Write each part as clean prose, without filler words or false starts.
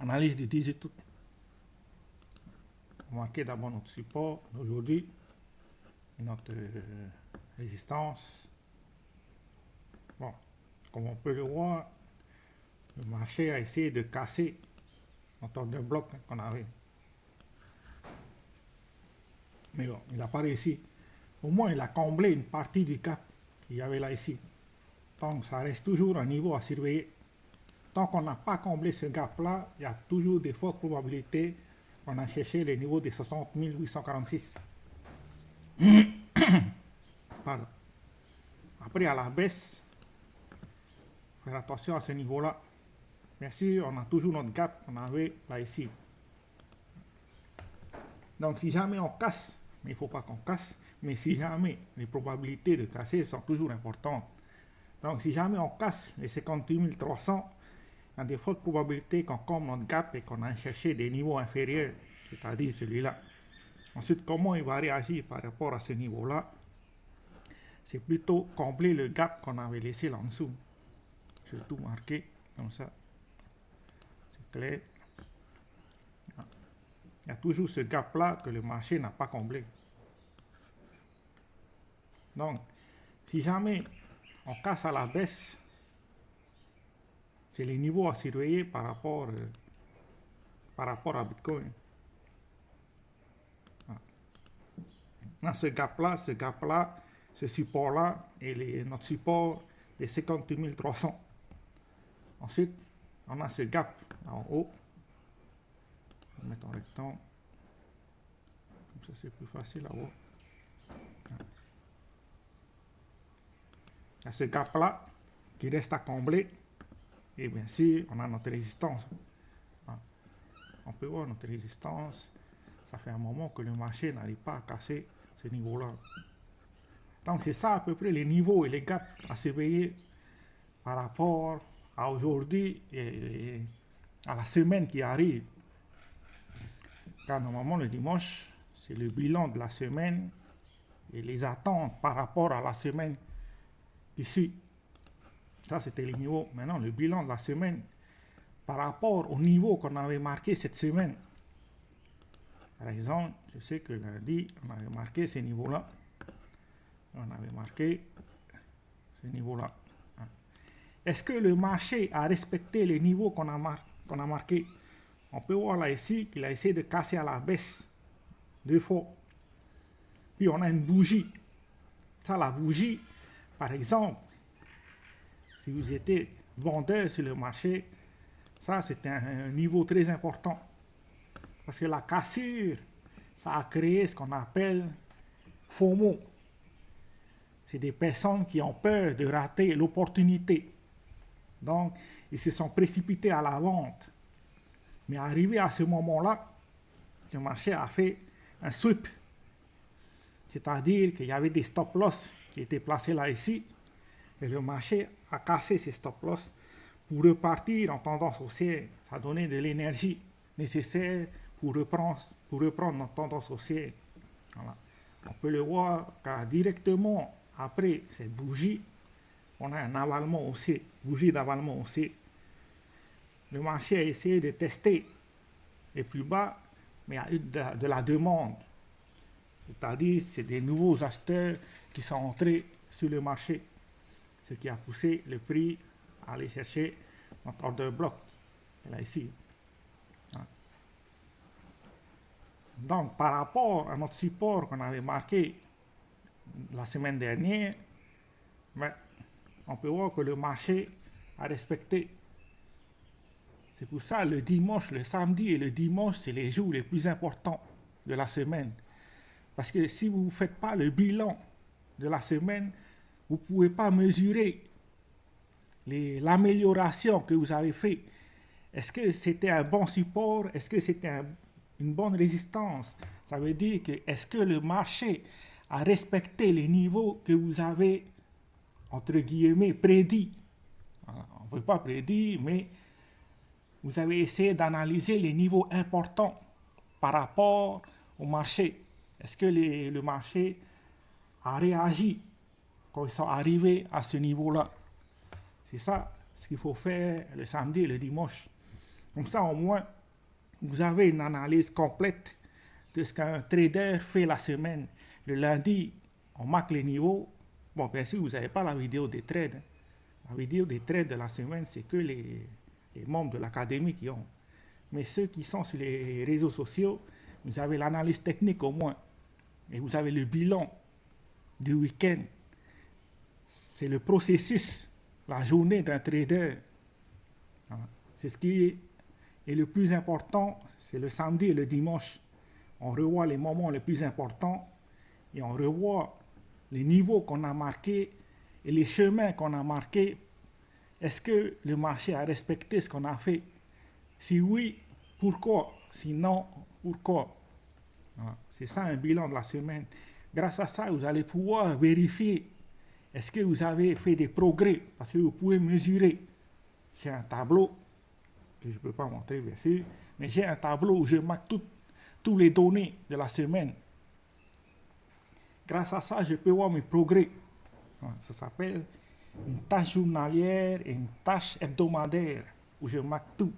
Analyse du 18 août. On va marquer d'abord notre support d'aujourd'hui et notre résistance. Bon, comme on peut le voir, le marché a essayé de casser notre ordre de bloc qu'on avait. Mais bon, il n'a pas réussi. Au moins, il a comblé une partie du gap qu'il y avait là ici. Donc, ça reste toujours un niveau à surveiller. Tant qu'on n'a pas comblé ce gap-là, il y a toujours de fortes probabilités qu'on a cherché les niveaux des 60 846. Pardon. Après, à la baisse, faire attention à ce niveau-là. Bien sûr, on a toujours notre gap qu'on avait là ici. Donc, si jamais on casse, mais il ne faut pas qu'on casse, mais si jamais les probabilités de casser sont toujours importantes. Donc, si jamais on casse les 58 300, il y a de fortes probabilités qu'on comble notre gap et qu'on a cherché des niveaux inférieurs, c'est-à-dire celui-là. Ensuite, comment il va réagir par rapport à ce niveau-là? C'est plutôt combler le gap qu'on avait laissé là en dessous. Je vais tout marquer comme ça. C'est clair. Il y a toujours ce gap-là que le marché n'a pas comblé. Donc, si jamais on casse à la baisse, c'est les niveaux à surveiller par rapport à Bitcoin. Dans ce gap-là, ce support-là, et notre support est 58 300. Ensuite, on a ce gap en haut. On va mettre en rectangle. Comme ça, c'est plus facile là-haut. Il y a ce gap-là qui reste à combler. Et bien sûr, on a notre résistance. On peut voir notre résistance. Ça fait un moment que le marché n'arrive pas à casser ce niveau-là. Donc, c'est ça à peu près les niveaux et les gaps à surveiller par rapport à aujourd'hui et à la semaine qui arrive. Car normalement, le dimanche, c'est le bilan de la semaine et les attentes par rapport à la semaine qui suit. Ça, c'était les niveaux. Maintenant, le bilan de la semaine par rapport au niveau qu'on avait marqué cette semaine. Par exemple, je sais que lundi, on avait marqué ces niveaux-là. On avait marqué ces niveaux-là. Est-ce que le marché a respecté les niveaux qu'on a marqués? On peut voir là ici qu'il a essayé de casser à la baisse 2 fois. Puis on a une bougie. Ça, la bougie, par exemple, si vous étiez vendeur sur le marché, ça c'est un niveau très important. Parce que la cassure, ça a créé ce qu'on appelle FOMO. C'est des personnes qui ont peur de rater l'opportunité. Donc, ils se sont précipités à la vente. Mais arrivé à ce moment-là, le marché a fait un sweep. C'est-à-dire qu'il y avait des stop-loss qui étaient placés là ici. Et le marché a cassé ces stop-loss pour repartir en tendance haussière. Ça a donné de l'énergie nécessaire pour reprendre notre tendance haussière. Voilà. On peut le voir car directement après cette bougie, on a un avalement haussier, bougie d'avalement haussier. Le marché a essayé de tester les plus bas, mais il y a eu de la demande. C'est-à-dire, c'est des nouveaux acheteurs qui sont entrés sur le marché, ce qui a poussé le prix à aller chercher notre order bloc, là ici. Donc, par rapport à notre support qu'on avait marqué la semaine dernière, on peut voir que le marché a respecté. C'est pour ça le dimanche, le samedi et le dimanche, c'est les jours les plus importants de la semaine. Parce que si vous ne faites pas le bilan de la semaine, vous ne pouvez pas mesurer l'amélioration que vous avez faite. Est-ce que c'était un bon support? Est-ce que c'était une bonne résistance? Ça veut dire que est-ce que le marché a respecté les niveaux que vous avez, entre guillemets, prédits? On ne peut pas prédire, mais vous avez essayé d'analyser les niveaux importants par rapport au marché. Est-ce que le marché a réagi quand ils sont arrivés à ce niveau-là? C'est ça ce qu'il faut faire le samedi et le dimanche. Comme ça, au moins, vous avez une analyse complète de ce qu'un trader fait la semaine. Le lundi, on marque les niveaux. Bon, bien sûr, vous n'avez pas la vidéo des trades. La vidéo des trades de la semaine, c'est que les membres de l'académie qui ont. Mais ceux qui sont sur les réseaux sociaux, vous avez l'analyse technique au moins. Et vous avez le bilan du week-end. C'est le processus, la journée d'un trader. C'est ce qui est le plus important, c'est le samedi et le dimanche. On revoit les moments les plus importants et on revoit les niveaux qu'on a marqués et les chemins qu'on a marqués. Est-ce que le marché a respecté ce qu'on a fait? Si oui, pourquoi? Sinon, pourquoi? C'est ça un bilan de la semaine. Grâce à ça, vous allez pouvoir vérifier est-ce que vous avez fait des progrès, parce que vous pouvez mesurer. J'ai un tableau que je ne peux pas montrer bien sûr, mais j'ai un tableau où je marque toutes les données de la semaine. Grâce à ça, je peux voir mes progrès. Ça s'appelle une tâche journalière et une tâche hebdomadaire où je marque tout.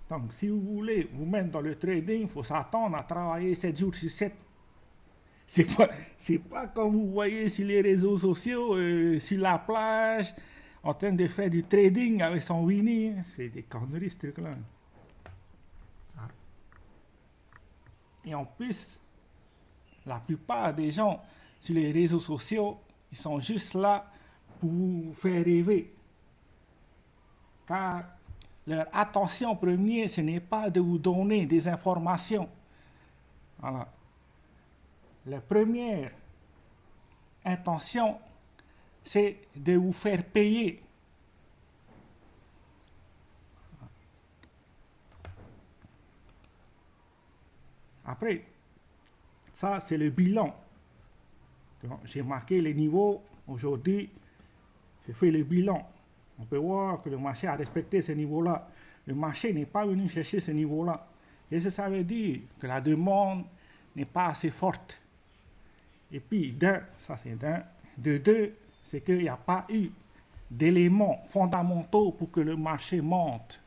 Donc, si vous voulez vous mettre dans le trading, il faut s'attendre à travailler 7 jours sur 7. C'est pas comme vous voyez sur les réseaux sociaux, sur la plage, en train de faire du trading avec son Winnie. C'est des conneries, ce truc-là. Et en plus, la plupart des gens sur les réseaux sociaux, ils sont juste là pour vous faire rêver. Car leur attention première, ce n'est pas de vous donner des informations. Voilà. La première intention, c'est de vous faire payer. Après, ça c'est le bilan. Donc, j'ai marqué les niveaux. Aujourd'hui, j'ai fait le bilan. On peut voir que le marché a respecté ce niveau-là. Le marché n'est pas venu chercher ce niveau-là. Et ça veut dire que la demande n'est pas assez forte. Et puis, ça c'est d'un. De deux, c'est qu'il n'y a pas eu d'éléments fondamentaux pour que le marché monte.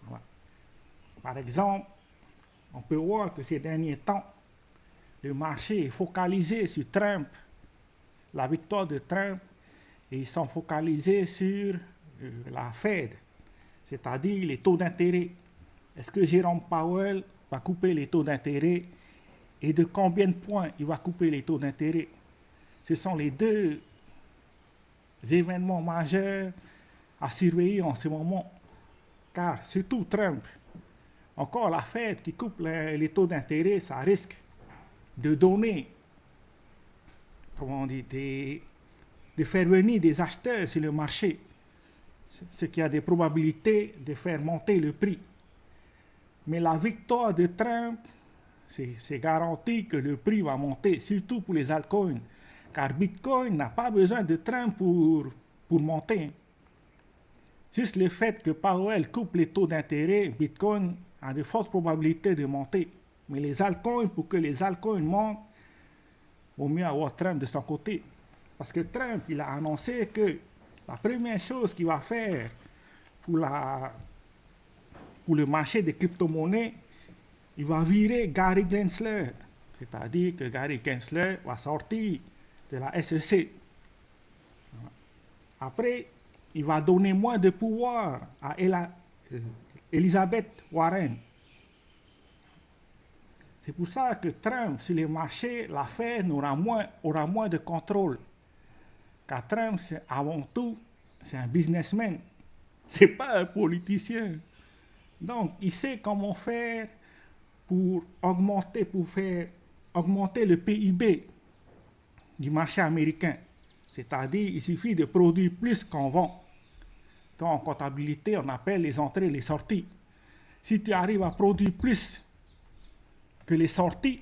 Voilà. Par exemple, on peut voir que ces derniers temps, le marché est focalisé sur Trump, la victoire de Trump, et ils sont focalisés sur la Fed, c'est-à-dire les taux d'intérêt. Est-ce que Jérôme Powell va couper les taux d'intérêt et de combien de points il va couper les taux d'intérêt? Ce sont les deux événements majeurs à surveiller en ce moment, car surtout Trump, encore la Fed qui coupe les taux d'intérêt, ça risque de donner, comment on dit, de faire venir des acheteurs sur le marché, ce qui a des probabilités de faire monter le prix. Mais la victoire de Trump, c'est garanti que le prix va monter, surtout pour les altcoins, car Bitcoin n'a pas besoin de Trump pour monter. Juste le fait que Powell coupe les taux d'intérêt, Bitcoin a de fortes probabilités de monter. Mais les altcoins, pour que les altcoins montent, il vaut mieux avoir Trump de son côté. Parce que Trump, il a annoncé que la première chose qu'il va faire pour le marché des crypto-monnaies, il va virer Gary Gensler. C'est-à-dire que Gary Gensler va sortir de la SEC. Après, il va donner moins de pouvoir à Elizabeth Warren. C'est pour ça que Trump, sur les marchés, la Fed aura moins de contrôle. Car Trump, avant tout, c'est un businessman. Ce n'est pas un politicien. Donc, il sait comment faire pour faire augmenter le PIB du marché américain. C'est-à-dire, il suffit de produire plus qu'on vend. Donc, en comptabilité, on appelle les entrées et les sorties. Si tu arrives à produire plus que les sorties,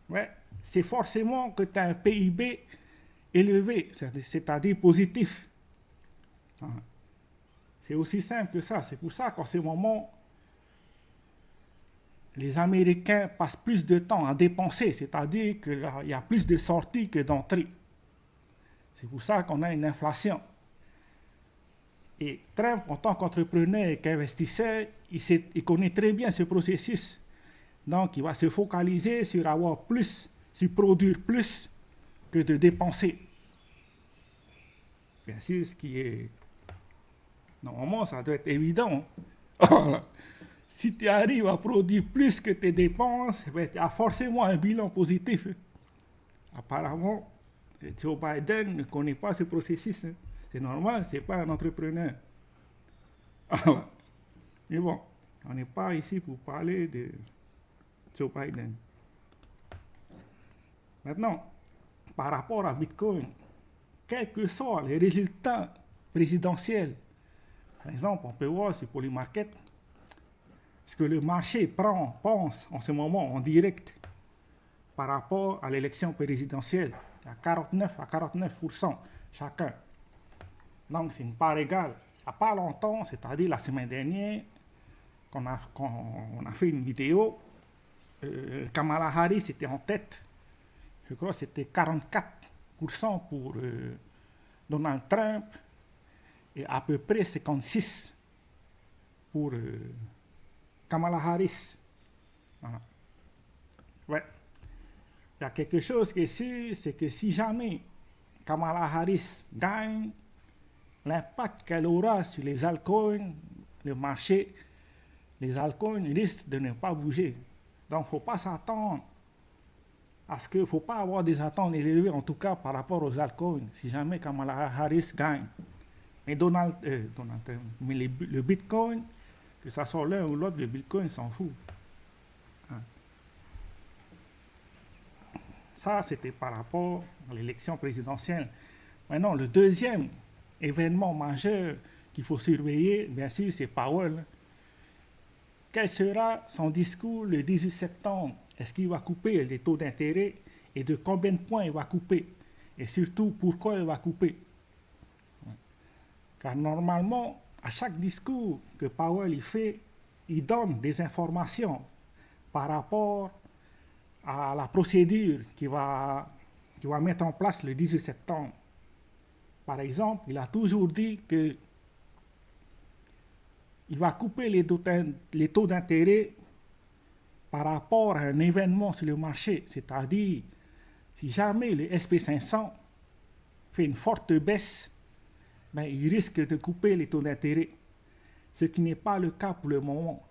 ouais, c'est forcément que tu as un PIB élevé, c'est-à-dire positif. C'est aussi simple que ça. C'est pour ça qu'en ce moment, les Américains passent plus de temps à dépenser, c'est-à-dire qu'il y a plus de sorties que d'entrées. C'est pour ça qu'on a une inflation. Et Trump, en tant qu'entrepreneur et qu'investisseur, il connaît très bien ce processus. Donc, il va se focaliser sur avoir plus, sur produire plus que de dépenser. Bien sûr, ce qui est... Normalement, ça doit être évident. Si tu arrives à produire plus que tes dépenses, tu as forcément un bilan positif. Apparemment, Joe Biden ne connaît pas ce processus. C'est normal, ce n'est pas un entrepreneur. Mais bon, on n'est pas ici pour parler de Joe Biden. Maintenant, par rapport à Bitcoin, quels que soient les résultats présidentiels, par exemple, on peut voir sur Polymarket, ce que le marché pense en ce moment en direct par rapport à l'élection présidentielle, à 49 à 49% chacun. Donc c'est une part égale. Il n'y a pas longtemps, c'est-à-dire la semaine dernière, quand on a fait une vidéo, Kamala Harris était en tête. Je crois que c'était 44% pour Donald Trump et à peu près 56% pour Kamala Harris. Voilà. Ouais. Il y a quelque chose qui est sûr, c'est que si jamais Kamala Harris gagne, l'impact qu'elle aura sur les altcoins, le marché, les altcoins risquent de ne pas bouger. Donc, il ne faut pas s'attendre à ce qu'il ne faut pas avoir des attentes élevées, en tout cas par rapport aux altcoins, si jamais Kamala Harris gagne. Mais mais le Bitcoin, que ce soit l'un ou l'autre, le Bitcoin s'en fout. Hein. Ça, c'était par rapport à l'élection présidentielle. Maintenant, le deuxième événement majeur qu'il faut surveiller, bien sûr, c'est Powell. Quel sera son discours le 18 septembre? Est-ce qu'il va couper les taux d'intérêt et de combien de points il va couper? Et surtout, pourquoi il va couper? Car normalement, à chaque discours que Powell il fait, il donne des informations par rapport à la procédure qu'il va mettre en place le 18 septembre. Par exemple, il a toujours dit qu'il va couper les taux d'intérêt par rapport à un événement sur le marché. C'est-à-dire, si jamais le SP500 fait une forte baisse, ben, il risque de couper les taux d'intérêt, ce qui n'est pas le cas pour le moment.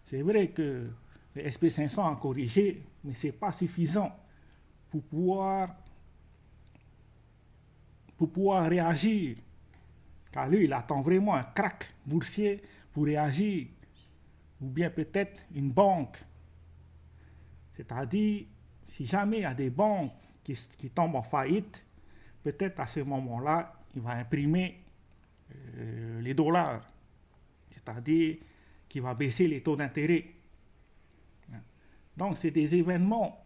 C'est vrai que le SP500 a corrigé, mais ce n'est pas suffisant pour pouvoir réagir. Car lui, il attend vraiment un crack boursier pour réagir, ou bien peut-être une banque. C'est-à-dire, si jamais il y a des banques qui tombent en faillite, peut-être à ce moment-là, il va imprimer les dollars. C'est-à-dire qu'il va baisser les taux d'intérêt. Donc, c'est des événements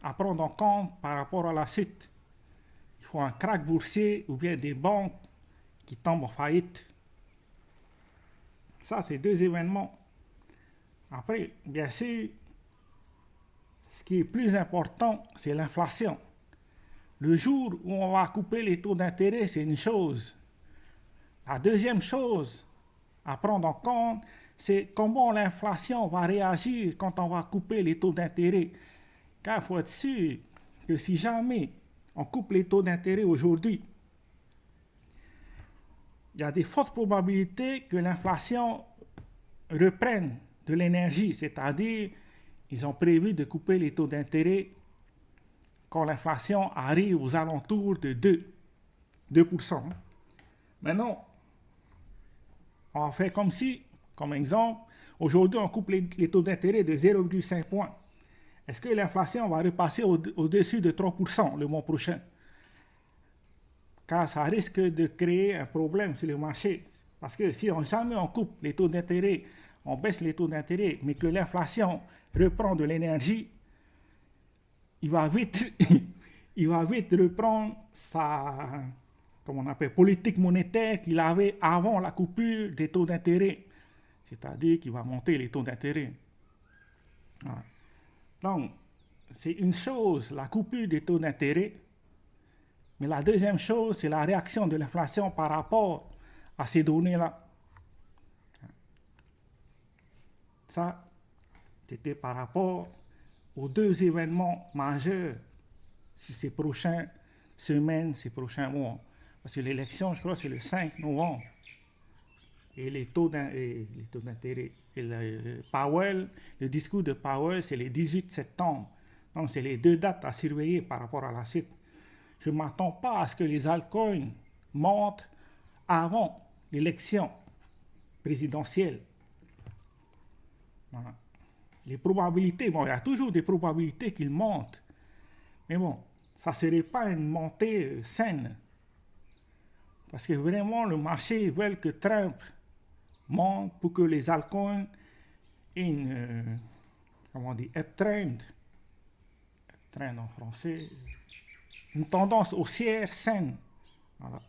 à prendre en compte par rapport à la suite. Il faut un crack boursier ou bien des banques qui tombent en faillite. Ça, c'est deux événements. Après, bien sûr, ce qui est plus important, c'est l'inflation. Le jour où on va couper les taux d'intérêt, c'est une chose. La deuxième chose à prendre en compte, c'est comment l'inflation va réagir quand on va couper les taux d'intérêt. Car il faut être sûr que si jamais on coupe les taux d'intérêt aujourd'hui, il y a des fortes probabilités que l'inflation reprenne de l'énergie, c'est-à-dire ils ont prévu de couper les taux d'intérêt quand l'inflation arrive aux alentours de 2%. Maintenant, on va faire comme exemple, aujourd'hui on coupe les taux d'intérêt de 0,5 points. Est-ce que l'inflation va repasser au-dessus de 3% le mois prochain? Car ça risque de créer un problème sur le marché. Parce que si jamais on coupe les taux d'intérêt, on baisse les taux d'intérêt, mais que l'inflation reprend de l'énergie, il va vite reprendre sa politique monétaire qu'il avait avant la coupure des taux d'intérêt. C'est-à-dire qu'il va monter les taux d'intérêt. Voilà. Donc, c'est une chose, la coupure des taux d'intérêt, mais la deuxième chose, c'est la réaction de l'inflation par rapport à ces données-là. Ça, c'était par rapport aux deux événements majeurs ces prochaines semaines, ces prochains mois. Parce que l'élection, je crois, c'est le 5 novembre. Et les taux d'intérêt. Et Powell, le discours de Powell, c'est le 18 septembre. Donc, c'est les deux dates à surveiller par rapport à la suite. Je ne m'attends pas à ce que les altcoins montent avant l'élection présidentielle. Voilà. Les probabilités, bon, il y a toujours des probabilités qu'ils montent. Mais bon, ça ne serait pas une montée saine. Parce que vraiment, le marché veut que Trump monte pour que les altcoins aient une, comment on dit, uptrend en français, une tendance haussière saine. Voilà.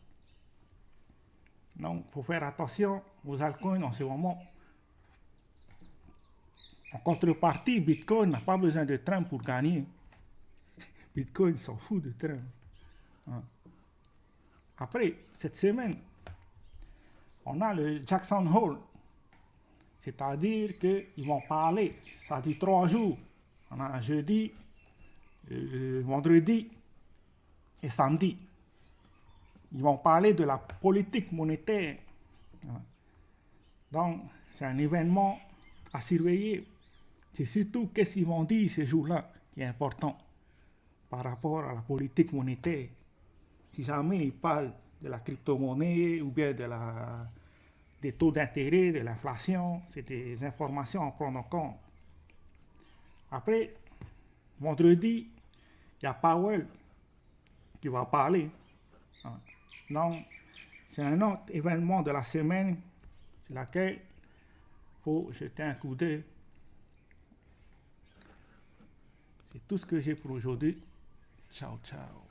Donc, il faut faire attention aux altcoins en ce moment. En contrepartie, Bitcoin n'a pas besoin de Trump pour gagner. Bitcoin s'en fout de Trump. Après, cette semaine, on a le Jackson Hole. C'est-à-dire qu'ils vont parler, ça dure 3 jours. On a jeudi, vendredi et samedi. Ils vont parler de la politique monétaire. Donc, c'est un événement à surveiller. C'est surtout qu'est-ce qu'ils vont dire ces jours-là qui est important par rapport à la politique monétaire. Si jamais ils parlent de la crypto-monnaie ou bien des taux d'intérêt, de l'inflation, c'est des informations à prendre en compte. Après, vendredi, il y a Powell qui va parler. Donc, c'est un autre événement de la semaine sur lequel il faut jeter un coup d'œil. C'est tout ce que j'ai pour aujourd'hui. Ciao, ciao.